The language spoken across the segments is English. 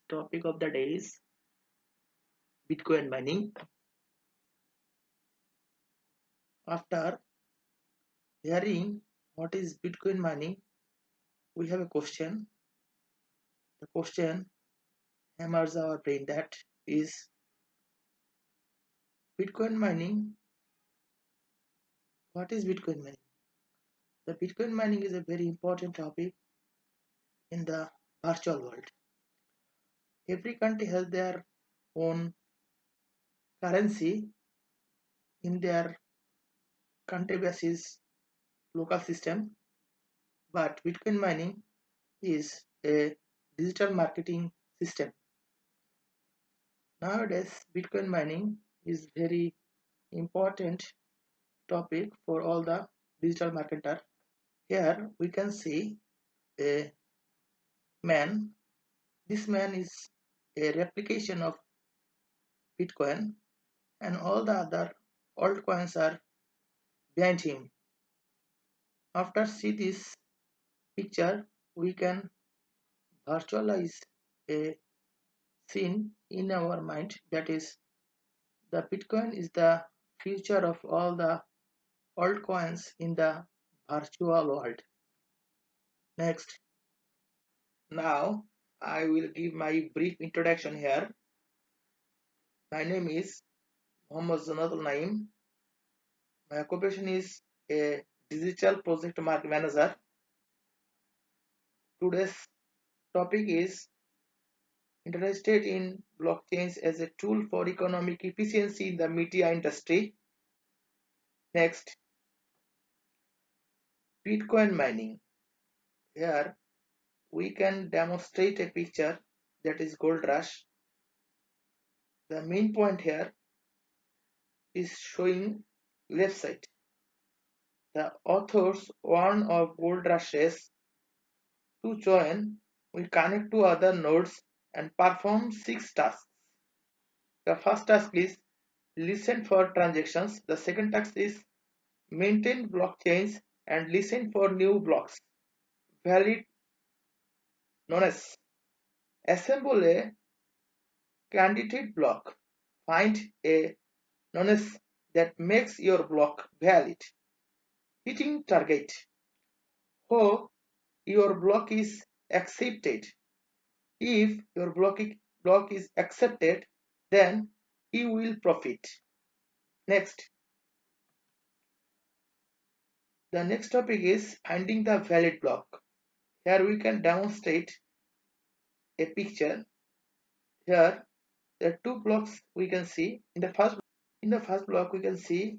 Topic of the day is Bitcoin mining. After hearing what is Bitcoin mining, we have a question. The question hammers our brain, that is Bitcoin mining. What is Bitcoin mining? The Bitcoin mining is a very important topic in the virtual world. Every country has their own currency in their country basis local system, but Bitcoin mining is a digital marketing system. Nowadays, Bitcoin mining is very important topic for all the digital marketer. Here we can see a man. This man is a replication of Bitcoin, and all the other altcoins are behind him. After see this picture, we can virtualize a scene in our mind, that is the Bitcoin is the future of all the altcoins in the virtual world. Next, now I will give my brief introduction here. My name is Mohammad Zanatul Naim. My occupation is a digital project manager. Today's topic is interested in blockchains as a tool for economic efficiency in the media industry. Next, Bitcoin mining. Here we can demonstrate a picture, that is gold rush. The main point here is showing left side. The authors warn of gold rushes. To join, we connect to other nodes and perform 6 tasks. The first task is listen for transactions. The second task is maintain blockchains and listen for new blocks, valid known as assemble a candidate block, find a known as that makes your block valid, hitting target. Hope your block is accepted. If your block is accepted, then you will profit. Next, the next topic is finding the valid block. Here we can demonstrate a picture. Here there are two blocks we can see. In the first block we can see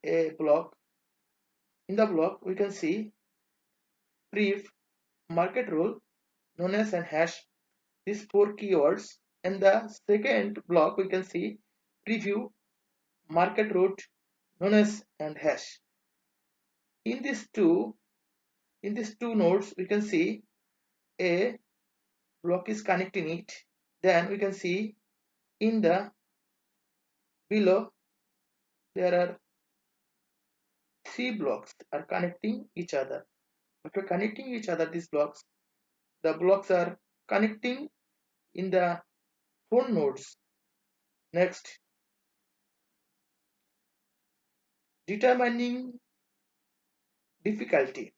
a block. In the block we can see brief market rule known as an hash. These 4 keywords. In the second block we can see preview market route known as and hash. In these two nodes we can see a block is connecting it. Then we can see in the below there are 3 blocks are connecting each other. After connecting each other, these blocks, the blocks are connecting in the 4 nodes. Next, determining difficulty.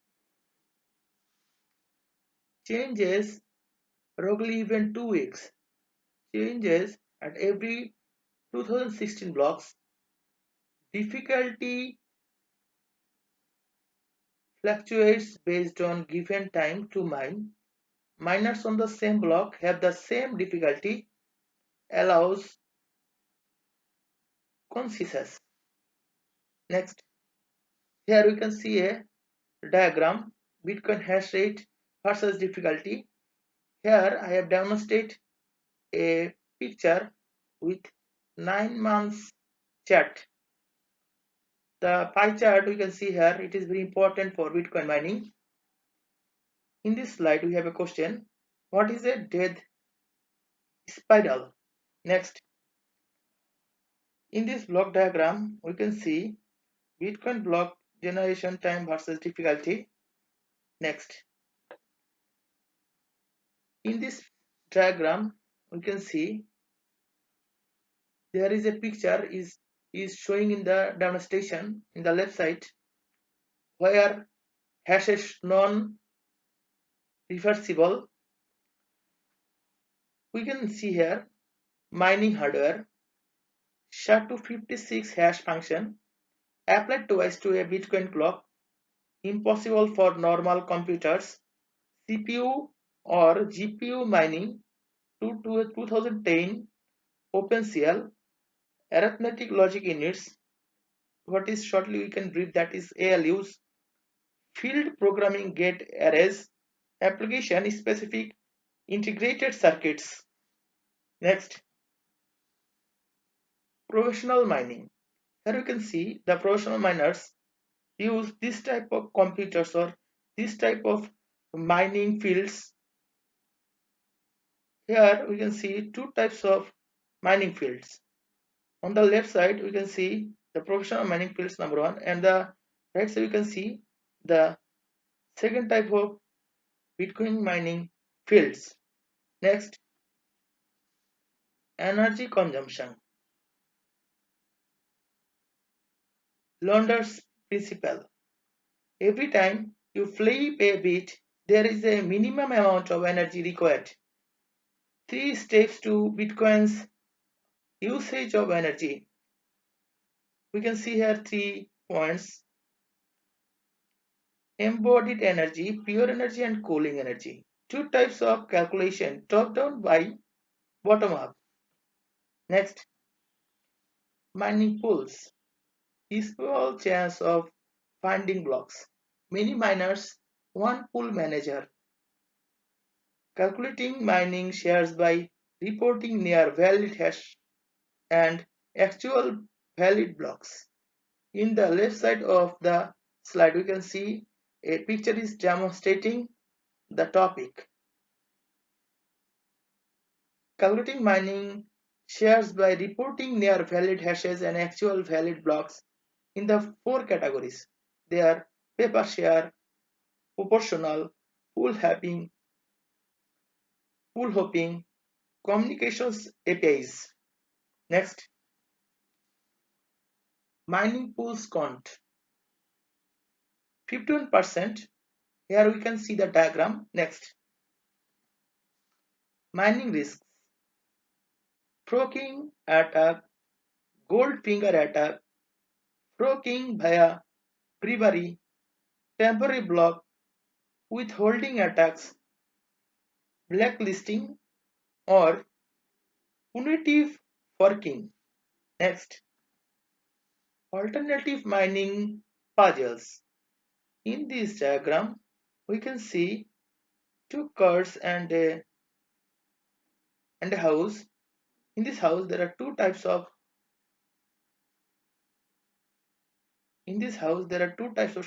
Changes roughly even 2 weeks. Changes at every 2016 blocks. Difficulty fluctuates based on given time to mine. Miners on the same block have the same difficulty, allows consensus. Next, here we can see a diagram, Bitcoin hash rate versus difficulty. Here I have demonstrated a picture with 9 months chart. The pie chart we can see here, it is very important for Bitcoin mining. In this slide we have a question, what is a death spiral? Next, in this block diagram we can see Bitcoin block generation time versus difficulty. Next, in this diagram we can see there is a picture is showing in the demonstration in the left side where hash is non-reversible. We can see here mining hardware SHA-256 hash function applied twice to a Bitcoin clock, impossible for normal computers. CPU or GPU mining to a 2010 OpenCL arithmetic logic units. What is shortly we can read that is ALUs, field programming gate arrays, application specific integrated circuits. Next, professional mining. Here you can see the professional miners use this type of computers or this type of mining fields. Here we can see two types of mining fields. On the left side we can see the professional mining fields number one, and the right side you can see the second type of Bitcoin mining fields. Next, energy consumption. Launder's principle. Every time you flip a bit, there is a minimum amount of energy required. 3 steps to Bitcoin's usage of energy. We can see here 3 points. Embodied energy, pure energy and cooling energy. Two types of calculation, top down by bottom up. Next, mining pools. Equal chance of finding blocks. Many miners, one pool manager. Calculating mining shares by reporting near valid hash and actual valid blocks. In the left side of the slide, we can see a picture is demonstrating the topic. Calculating mining shares by reporting near valid hashes and actual valid blocks in the 4 categories. They are paper share, proportional, pool hopping, communications APIs. Next, mining pools count 51%. Here we can see the diagram. Next, mining risks, forking attack, gold finger attack, forking via bribery, temporary block, withholding attacks, blacklisting, or punitive forking. Next, alternative mining puzzles. In this diagram, we can see two cars and a house. In this house, there are two types of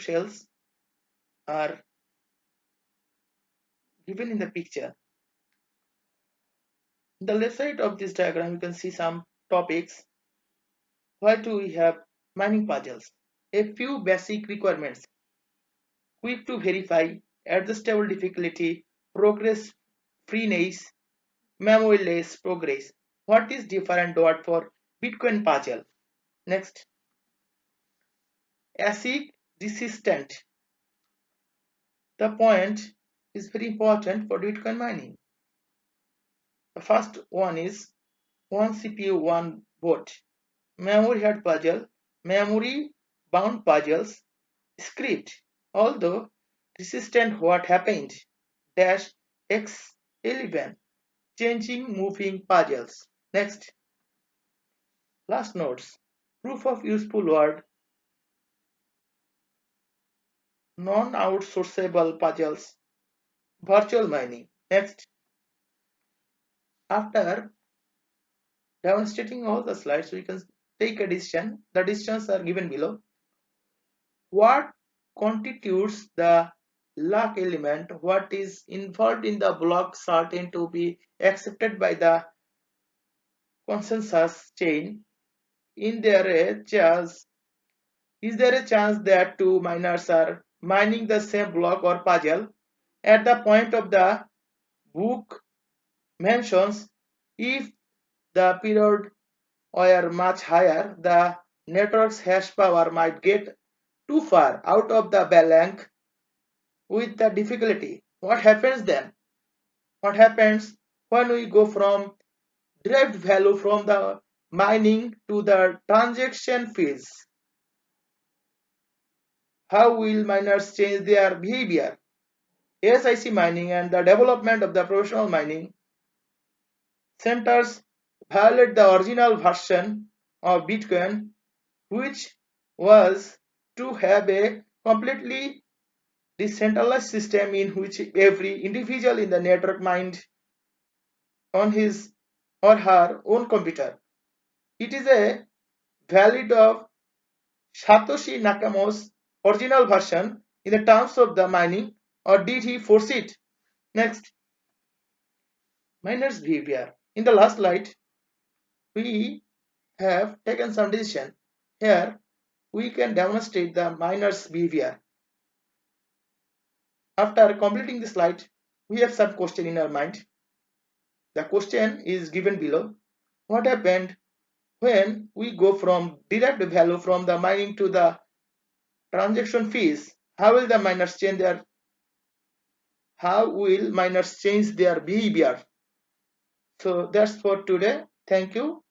shells are given in the picture. On the left side of this diagram, you can see some topics. Why do we have mining puzzles? A few basic requirements: quick to verify, adjustable difficulty, progress freeness, memory-less progress. What is different word for Bitcoin puzzle? Next, ASIC resistant. The point is very important for Bitcoin mining. The first one is one CPU, one boot. Memory head puzzle, memory bound puzzles, script. Although resistant, what happened? Dash X11, changing moving puzzles. Next, last notes. Proof of useful word, non-outsourceable puzzles, virtual mining. Next, after demonstrating all the slides, we can take a decision. The decisions are given below. What constitutes the lock element? What is involved in the block certain to be accepted by the consensus chain? Is there a chance that two miners are mining the same block or puzzle? At the point of the book mentions If the period were much higher, the network's hash power might get too far out of the balance with the difficulty. What happens then? What happens when we go from derived value from the mining to the transaction fees? How will miners change their behavior? ASIC mining and the development of the professional mining centers violate the original version of Bitcoin, which was to have a completely decentralized system in which every individual in the network mined on his or her own computer. It is a valid of Satoshi Nakamoto's original version in the terms of the mining, or did he force it? Next, miners' behavior. In the last slide, we have taken some decision. Here, we can demonstrate the miners' behavior. After completing the slide, we have some question in our mind. The question is given below. What happened when we go from derived value from the mining to the transaction fees? How will the miners change their behavior? So that's for today. Thank you.